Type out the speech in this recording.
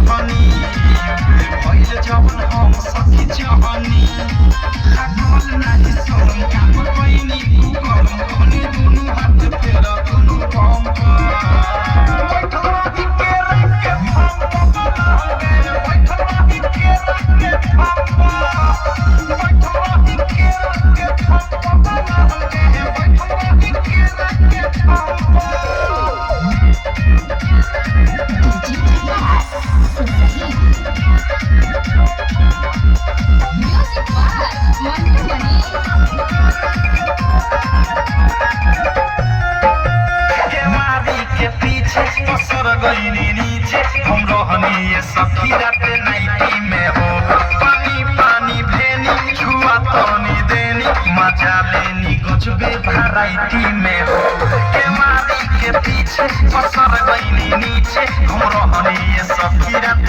चाहनी भइल जवन हम सखी चाहनी लागल नाही सोम काम पैनी तू गरम भने दुनु हात फेर दुनु बम बैठल रही के रख के फम बैठल रही के रख के फम बैठल रही के रख के फम बैठल रही के रख के फम Music by Mantu Mani. केवारी के पीछे पसर गईनी नीचे हम रहनी ये सखी रात नाइटी में हो पानी पानी भेनी छुआ तनी देनी मजा लेनी गजबे वैरायटी में हो केवारी के पीछे पसर गईनी नीचे हम रहनी ये सखी रात